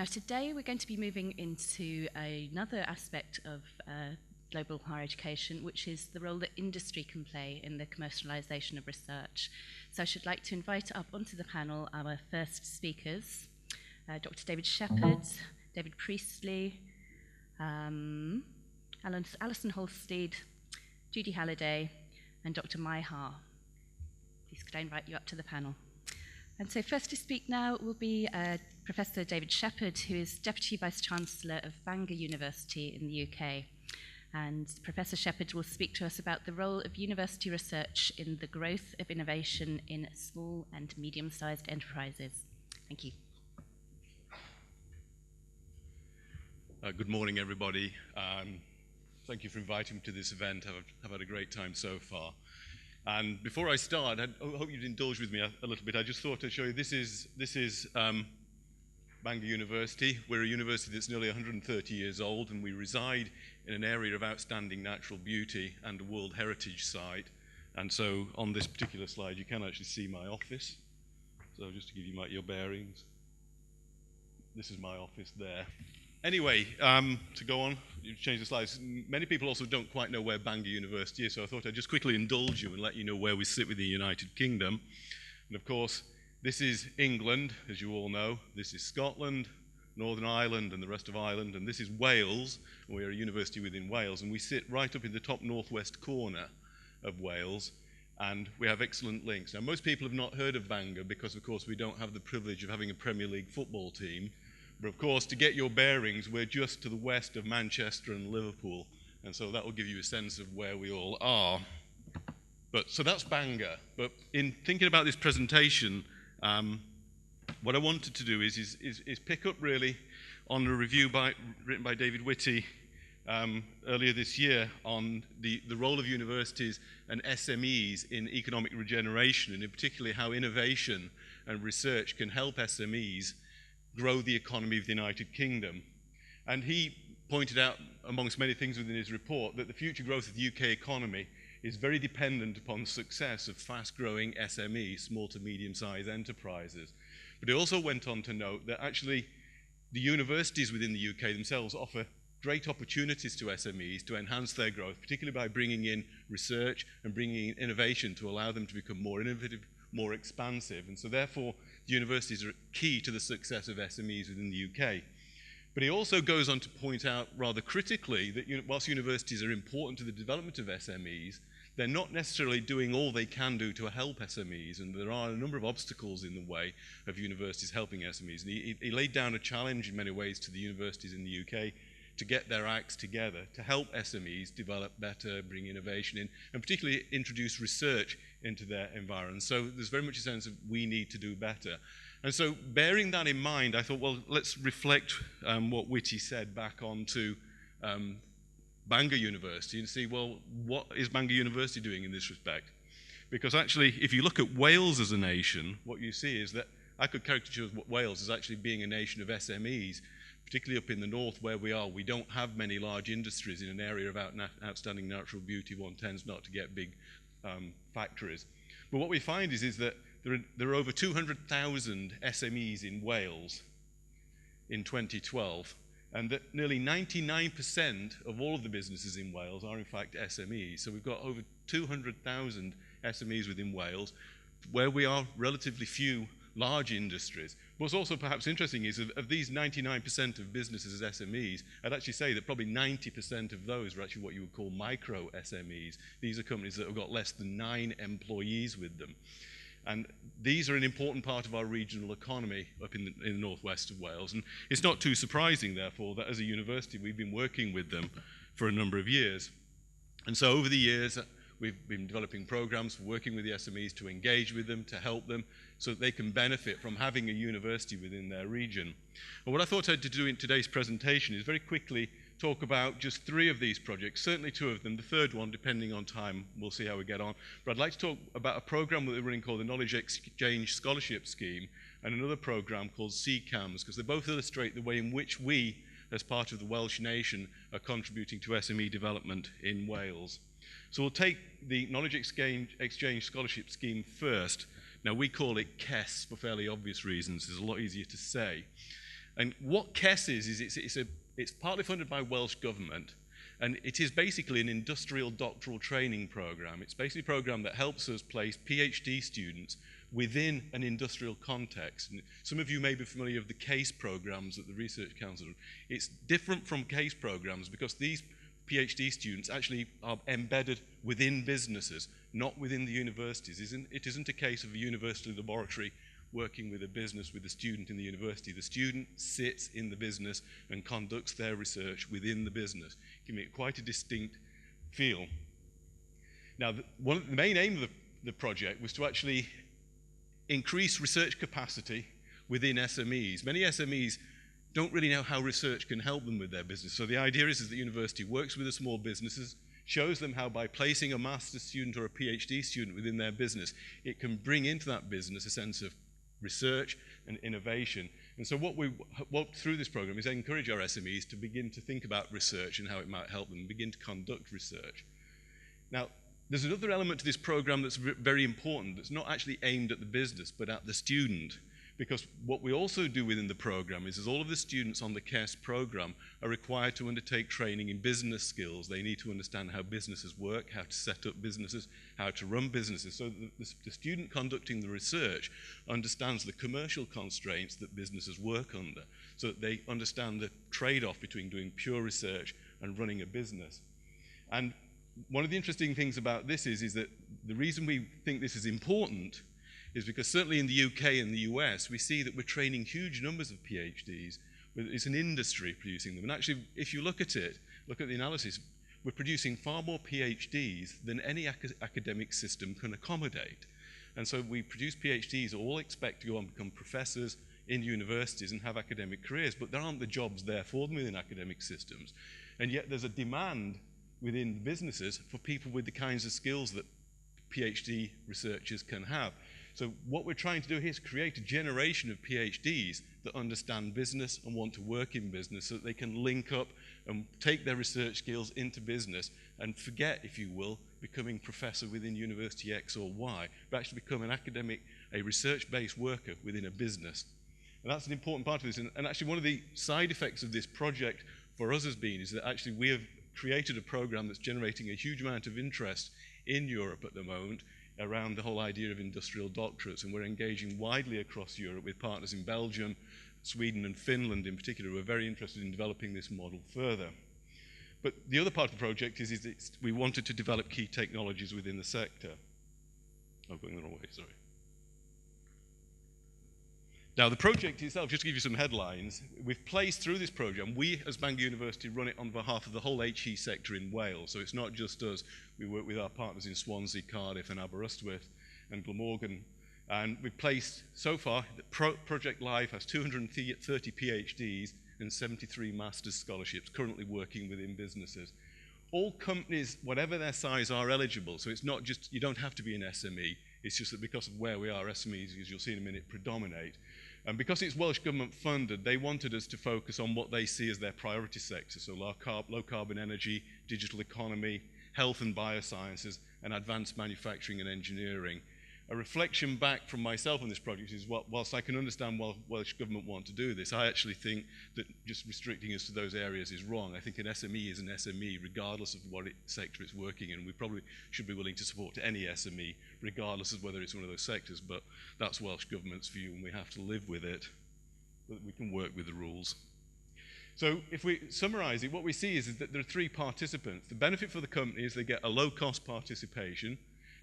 Now today we're going to be moving into another aspect of global higher education, which is the role that industry can play in the commercialisation of research. So I should like to invite up onto the panel our first speakers, Dr. David Shepherd, David Priestley, Alison Holstead, Judy Halliday, and Dr. Mai Ha. Please could I invite you up to the panel. And so first to speak now will be Professor David Shepherd, who is Deputy Vice Chancellor of Bangor University in the UK. And Professor Shepherd will speak to us about the role of university research in the growth of innovation in small and medium-sized enterprises. Thank you. Good morning, everybody. Thank you for inviting me to this event. I've had a great time so far. And before I start, I hope you'd indulge with me a little bit. I just thought I'd show you, this is Bangor University. We're a university that's nearly 130 years old, and we reside in an area of outstanding natural beauty and a World Heritage Site. And so on this particular slide, you can actually see my office. So just to give you your bearings, this is my office there. Anyway, to go on, you change the slides. Many people also don't quite know where Bangor University is, so I thought I'd just quickly indulge you and let you know where we sit with the United Kingdom. And of course, this is England, as you all know. This is Scotland, Northern Ireland, and the rest of Ireland. And this is Wales. We're a university within Wales, and we sit right up in the top northwest corner of Wales. And we have excellent links. Now, most people have not heard of Bangor because, of course, we don't have the privilege of having a Premier League football team. But of course, to get your bearings, we're just to the west of Manchester and Liverpool. And so that will give you a sense of where we all are. So that's Bangor. But in thinking about this presentation, what I wanted to do is pick up really on a review written by David Whitty earlier this year on the role of universities and SMEs in economic regeneration, and in particular how innovation and research can help SMEs grow the economy of the United Kingdom. And he pointed out, amongst many things within his report, that the future growth of the UK economy is very dependent upon the success of fast-growing SMEs, small to medium-sized enterprises. But he also went on to note that actually the universities within the UK themselves offer great opportunities to SMEs to enhance their growth, particularly by bringing in research and bringing in innovation to allow them to become more innovative, more expansive. And so therefore, the universities are key to the success of SMEs within the UK. But he also goes on to point out rather critically that whilst universities are important to the development of SMEs, they're not necessarily doing all they can do to help SMEs, and there are a number of obstacles in the way of universities helping SMEs. And he laid down a challenge in many ways to the universities in the UK to get their acts together to help SMEs develop better, bring innovation in, and particularly introduce research into their environment. So there's very much a sense of we need to do better. And so bearing that in mind, I thought, well, let's reflect what Whitty said back onto Bangor University and see, well, what is Bangor University doing in this respect? Because actually, if you look at Wales as a nation, what you see is that I could characterize Wales as actually being a nation of SMEs, particularly up in the north where we are. We don't have many large industries in an area of outstanding natural beauty. One tends not to get big factories. But what we find is that there are over 200,000 SMEs in Wales in 2012, and that nearly 99% of all of the businesses in Wales are in fact SMEs. So we've got over 200,000 SMEs within Wales, where we are relatively few large industries. What's also perhaps interesting is of these 99% of businesses as SMEs, I'd actually say that probably 90% of those are actually what you would call micro SMEs. These are companies that have got less than 9 employees with them. And these are an important part of our regional economy up in the northwest of Wales. And it's not too surprising, therefore, that as a university we've been working with them for a number of years. And so over the years, we've been developing programs for working with the SMEs to engage with them, to help them, so that they can benefit from having a university within their region. And what I thought I'd do in today's presentation is very quickly talk about just 3 of these projects, certainly 2 of them. The third one, depending on time, we'll see how we get on. But I'd like to talk about a program that we're running called the Knowledge Exchange Scholarship Scheme, and another program called CCAMS, because they both illustrate the way in which we, as part of the Welsh nation, are contributing to SME development in Wales. So we'll take the Knowledge Exchange Scholarship Scheme first. Now, we call it KES for fairly obvious reasons. It's a lot easier to say. And what KES is it's partly funded by Welsh Government, and it is basically an industrial doctoral training program. It's basically a program that helps us place PhD students within an industrial context. And some of you may be familiar with the CASE programs at the Research Council. It's different from CASE programs because these PhD students actually are embedded within businesses, not within the universities. It isn't a case of a university laboratory working with a business with a student in the university. The student sits in the business and conducts their research within the business, giving it quite a distinct feel. Now, the main aim of the project was to actually increase research capacity within SMEs. Many SMEs don't really know how research can help them with their business. So the idea is that the university works with the small businesses, shows them how by placing a master's student or a PhD student within their business, it can bring into that business a sense of research and innovation. And so what we walked through this program is encourage our SMEs to begin to think about research and how it might help them begin to conduct research. Now, there's another element to this program that's very important that's not actually aimed at the business but at the student. Because what we also do within the program is all of the students on the KES program are required to undertake training in business skills. They need to understand how businesses work, how to set up businesses, how to run businesses. So the student conducting the research understands the commercial constraints that businesses work under, so that they understand the trade-off between doing pure research and running a business. And one of the interesting things about this is that the reason we think this is important is because certainly in the UK and the US, we see that we're training huge numbers of PhDs. It's an industry producing them. And actually, if you look at it, look at the analysis, we're producing far more PhDs than any academic system can accommodate. And so we produce PhDs, all expect to go on and become professors in universities and have academic careers, but there aren't the jobs there for them within academic systems. And yet there's a demand within businesses for people with the kinds of skills that PhD researchers can have. So what we're trying to do here is create a generation of PhDs that understand business and want to work in business so that they can link up and take their research skills into business and forget, if you will, becoming professor within University X or Y, but actually become an academic, a research-based worker within a business. And that's an important part of this. And actually one of the side effects of this project for us has been is that actually we have created a program that's generating a huge amount of interest in Europe at the moment around the whole idea of industrial doctorates, and we're engaging widely across Europe with partners in Belgium, Sweden and Finland in particular, who are very interested in developing this model further. But the other part of the project is we wanted to develop key technologies within the sector. Oh, going the wrong way, sorry. Now, the project itself, just to give you some headlines, we've placed through this program, we as Bangor University run it on behalf of the whole HE sector in Wales, so it's not just us. We work with our partners in Swansea, Cardiff and Aberystwyth and Glamorgan, and we've placed, so far, the Project Live has 230 PhDs and 73 master's scholarships currently working within businesses. All companies, whatever their size, are eligible, so it's not just, you don't have to be an SME, it's just that because of where we are, SMEs, as you'll see in a minute, predominate. And because it's Welsh Government funded, they wanted us to focus on what they see as their priority sectors, so low carbon energy, digital economy, health and biosciences, and advanced manufacturing and engineering. A reflection back from myself on this project is, whilst I can understand why Welsh Government want to do this, I actually think that just restricting us to those areas is wrong. I think an SME is an SME regardless of what sector it's working in. We probably should be willing to support any SME regardless of whether it's one of those sectors, but that's Welsh Government's view and we have to live with it, but we can work with the rules. So if we summarise it, what we see is that there are three participants. The benefit for the company is they get a low-cost participation.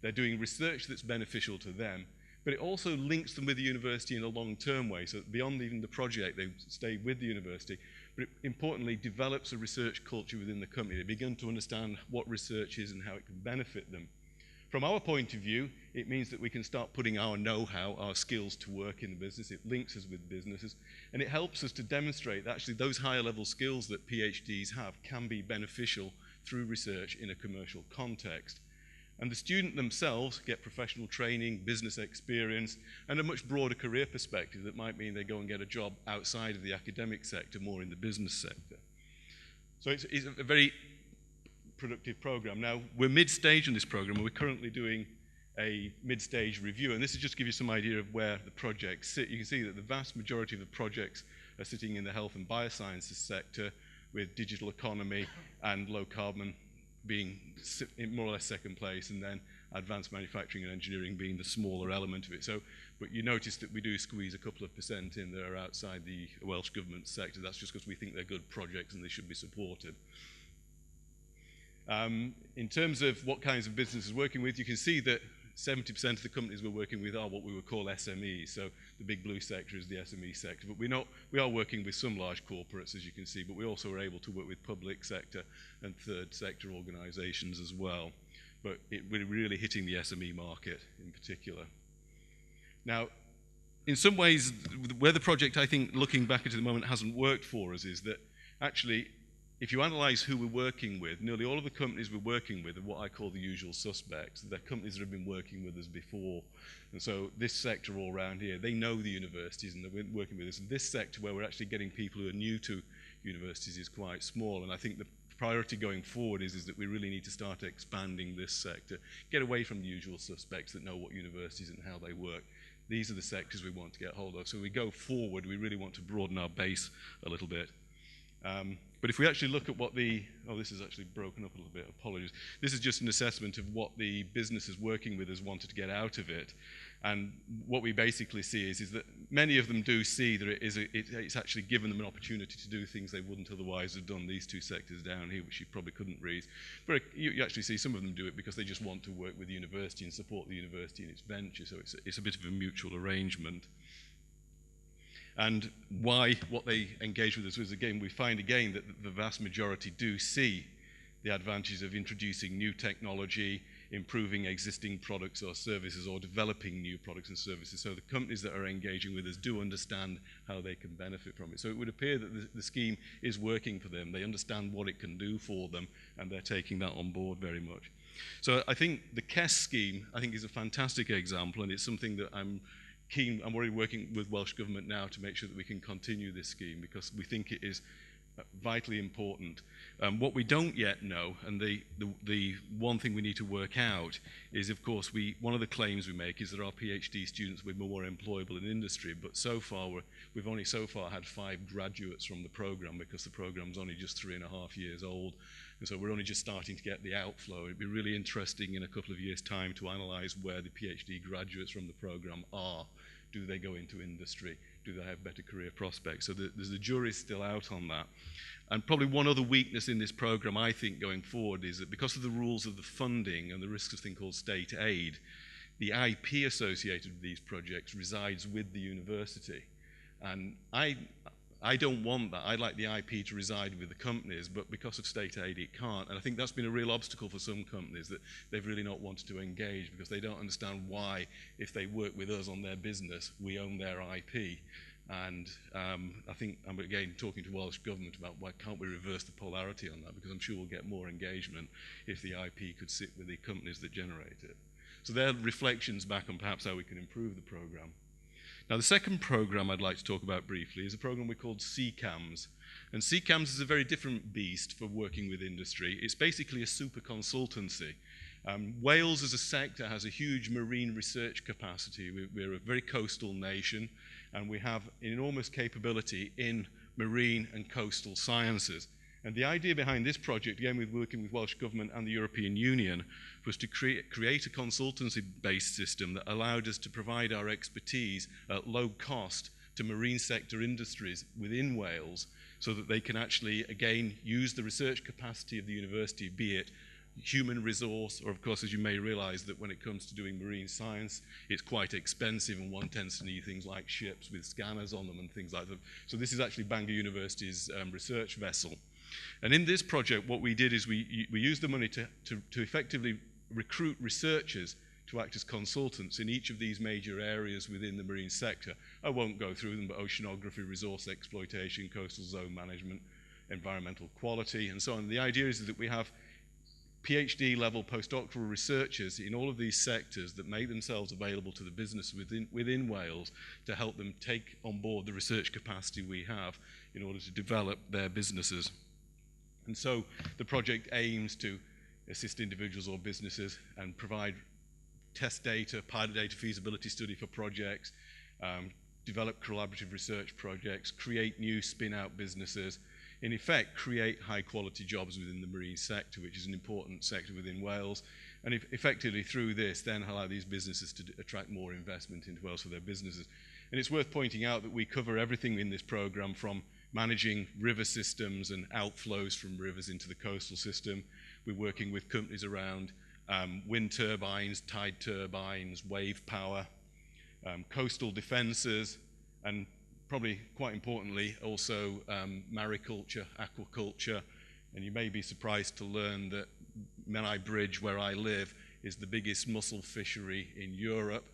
They're doing research that's beneficial to them, but it also links them with the university in a long-term way, so that beyond even the project, they stay with the university, but it importantly develops a research culture within the company. They begin to understand what research is and how it can benefit them. From our point of view, it means that we can start putting our know-how, our skills to work in the business. It links us with businesses, and it helps us to demonstrate that actually those higher-level skills that PhDs have can be beneficial through research in a commercial context. And the student themselves get professional training, business experience, and a much broader career perspective that might mean they go and get a job outside of the academic sector, more in the business sector. So it's a very productive program. Now, we're mid-stage in this program, and we're currently doing a mid-stage review, and this is just to give you some idea of where the projects sit. You can see that the vast majority of the projects are sitting in the health and biosciences sector, with digital economy and low carbon being in more or less second place, and then advanced manufacturing and engineering being the smaller element of it. So, but you notice that we do squeeze a couple of % in that are outside the Welsh Government sector. That's just because we think they're good projects and they should be supported. In terms of what kinds of businesses we're working with, you can see that 70% of the companies we're working with are what we would call SMEs. So the big blue sector is the SME sector. But we are working with some large corporates, as you can see, but we also are able to work with public sector and third sector organizations as well. But we're really hitting the SME market in particular. Now, in some ways, where the project, I think, looking back at the moment, hasn't worked for us is that actually, if you analyze who we're working with, nearly all of the companies we're working with are what I call the usual suspects. They're companies that have been working with us before. And so this sector all around here, they know the universities and they're working with us. And this sector where we're actually getting people who are new to universities is quite small. And I think the priority going forward is that we really need to start expanding this sector, get away from the usual suspects that know what universities and how they work. These are the sectors we want to get hold of. So we go forward, we really want to broaden our base a little bit. But if we actually look at what this is actually broken up a little bit, apologies. This is just an assessment of what the businesses working with us wanted to get out of it. And what we basically see is that many of them do see that it's actually given them an opportunity to do things they wouldn't otherwise have done, these two sectors down here, which you probably couldn't read. But you actually see some of them do it because they just want to work with the university and support the university in its venture. So it's a bit of a mutual arrangement. And what they engage with us with, again, we find again that the vast majority do see the advantages of introducing new technology, improving existing products or services, or developing new products and services. So the companies that are engaging with us do understand how they can benefit from it. So it would appear that the scheme is working for them. They understand what it can do for them, and they're taking that on board very much. So I think the KES scheme, I think, is a fantastic example, and it's something that I'm already working with Welsh Government now to make sure that we can continue this scheme, because we think it is vitally important. What we don't yet know, and the one thing we need to work out is, of course, one of the claims we make is that our PhD students will be more employable in industry, but so far we've only so far had 5 graduates from the program, because the program's only just 3.5 years old, and so we're only just starting to get the outflow. It'd be really interesting in a couple of years' time to analyze where the PhD graduates from the program are. Do they go into industry? Do they have better career prospects? So the jury's still out on that. And probably one other weakness in this program, I think, going forward, is that because of the rules of the funding and the risks of a thing called state aid, the IP associated with these projects resides with the university. And I don't want that. I'd like the IP to reside with the companies, but because of state aid, it can't. And I think that's been a real obstacle for some companies, that they've really not wanted to engage, because they don't understand why, if they work with us on their business, we own their IP. And I think I'm, again, talking to Welsh Government about why can't we reverse the polarity on that, because I'm sure we'll get more engagement if the IP could sit with the companies that generate it. So they're reflections back on perhaps how we can improve the program. Now, the second program I'd like to talk about briefly is a program we called CCAMS. And CCAMS is a very different beast for working with industry. It's basically a super consultancy. Wales as a sector has a huge marine research capacity. We're a very coastal nation, and we have enormous capability in marine and coastal sciences. And the idea behind this project, again, with working with Welsh Government and the European Union, was to create a consultancy-based system that allowed us to provide our expertise at low cost to marine sector industries within Wales, so that they can actually, again, use the research capacity of the university, be it human resource, or of course, as you may realize, that when it comes to doing marine science, it's quite expensive, and one tends to need things like ships with scanners on them and things like that. So this is actually Bangor University's research vessel. And in this project, what we did is we used the money to effectively recruit researchers to act as consultants in each of these major areas within the marine sector. I won't go through them, but oceanography, resource exploitation, coastal zone management, environmental quality, and so on. The idea is that we have PhD level postdoctoral researchers in all of these sectors that make themselves available to the business within Wales to help them take on board the research capacity we have in order to develop their businesses. And so the project aims to assist individuals or businesses and provide test data, pilot data, feasibility study for projects, develop collaborative research projects, create new spin-out businesses, in effect, create high-quality jobs within the marine sector, which is an important sector within Wales, and effectively through this, then allow these businesses to attract more investment into Wales for their businesses. And it's worth pointing out that we cover everything in this program, from managing river systems and outflows from rivers into the coastal system. We're working with companies around wind turbines, tide turbines, wave power, coastal defences, and probably quite importantly also mariculture, aquaculture. And you may be surprised to learn that Menai Bridge, where I live, is the biggest mussel fishery in Europe.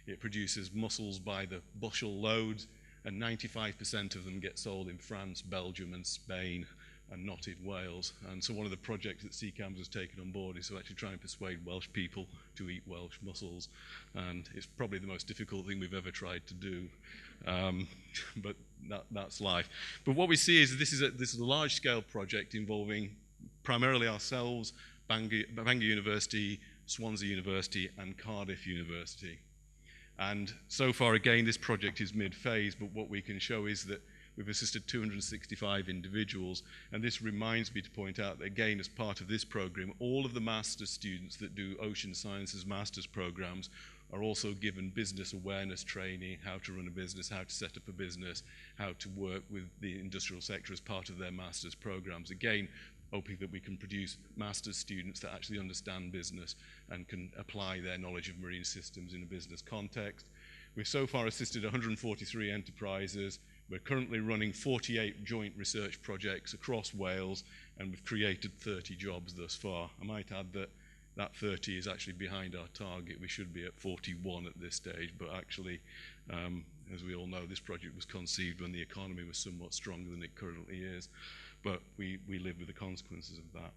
It produces mussels by the bushel loads, and 95% of them get sold in France, Belgium and Spain, and not in Wales. And so one of the projects that CCAMS has taken on board is to actually try and persuade Welsh people to eat Welsh mussels. And it's probably the most difficult thing we've ever tried to do. But that's life. But what we see is this is a large-scale project involving primarily ourselves, Bangor University, Swansea University, and Cardiff University. And so far, again, this project is mid-phase, but what we can show is that we've assisted 265 individuals, and this reminds me to point out that, again, as part of this program, all of the master's students that do ocean sciences master's programs are also given business awareness training, how to run a business, how to set up a business, how to work with the industrial sector as part of their master's programs. Again, hoping that we can produce master's students that actually understand business and can apply their knowledge of marine systems in a business context. We've so far assisted 143 enterprises. We're currently running 48 joint research projects across Wales, and we've created 30 jobs thus far. I might add that that 30 is actually behind our target. We should be at 41 at this stage, but actually, as we all know, this project was conceived when the economy was somewhat stronger than it currently is, but we live with the consequences of that.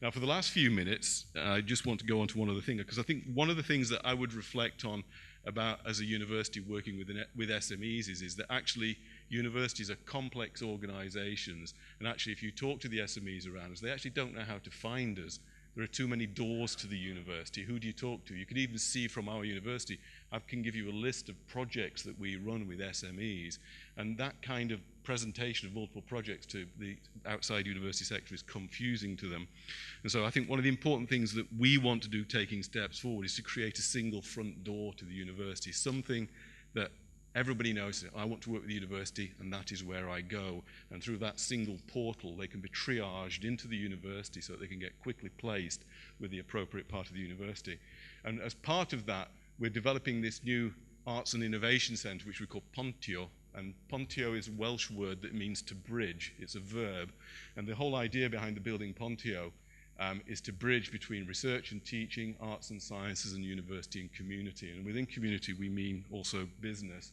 Now, for the last few minutes, I just want to go on to one other thing, because I think one of the things that I would reflect on about as a university working with SMEs is that actually universities are complex organizations, and actually if you talk to the SMEs around us, they actually don't know how to find us. There are too many doors to the university. Who do you talk to? You can even see from our university, I can give you a list of projects that we run with SMEs, and that kind of presentation of multiple projects to the outside university sector is confusing to them. And so I think one of the important things that we want to do taking steps forward is to create a single front door to the university, something that everybody knows, I want to work with the university and that is where I go. And through that single portal, they can be triaged into the university so that they can get quickly placed with the appropriate part of the university. And as part of that, we're developing this new Arts and Innovation Centre, which we call Pontio. And Pontio is a Welsh word that means to bridge. It's a verb. And the whole idea behind the building Pontio is to bridge between research and teaching, arts and sciences, and university and community. And within community, we mean also business.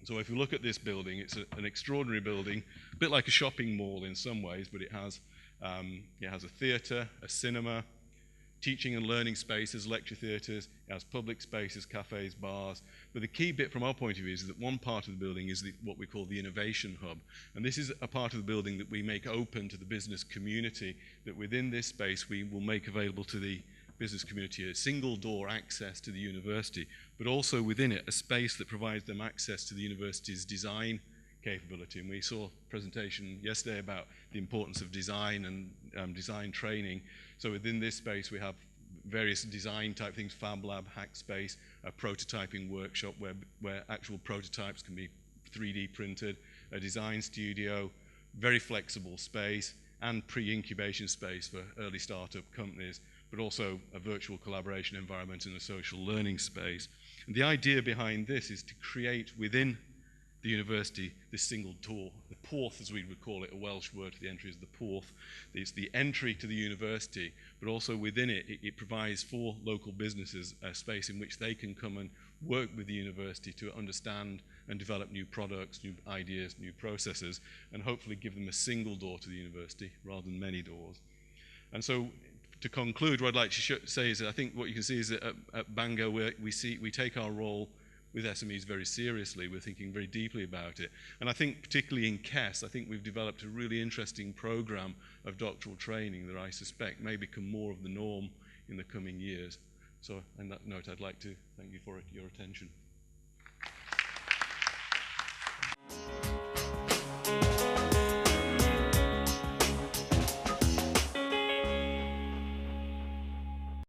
So if you look at this building, it's an extraordinary building, a bit like a shopping mall in some ways, but it has a theatre, a cinema, teaching and learning spaces, lecture theatres, it has public spaces, cafes, bars. But the key bit from our point of view is that one part of the building is what we call the innovation hub. And this is a part of the building that we make open to the business community, that within this space we will make available to the business community a single door access to the university, but also within it a space that provides them access to the university's design capability. And we saw a presentation yesterday about the importance of design and design training. So within this space we have various design type things, Fab Lab, Hack Space, a prototyping workshop where actual prototypes can be 3D printed, a design studio, very flexible space, and pre-incubation space for early startup companies, but also a virtual collaboration environment and a social learning space. And the idea behind this is to create within the university this single door, the porth as we would call it, a Welsh word for the entry is the porth. It's the entry to the university, but also within it, it provides for local businesses a space in which they can come and work with the university to understand and develop new products, new ideas, new processes, and hopefully give them a single door to the university rather than many doors. And so to conclude, what I'd like to say is that I think what you can see is that at Bangor we take our role with SMEs very seriously. We're thinking very deeply about it. And I think particularly in KES, I think we've developed a really interesting program of doctoral training that I suspect may become more of the norm in the coming years. So on that note, I'd like to thank you for your attention.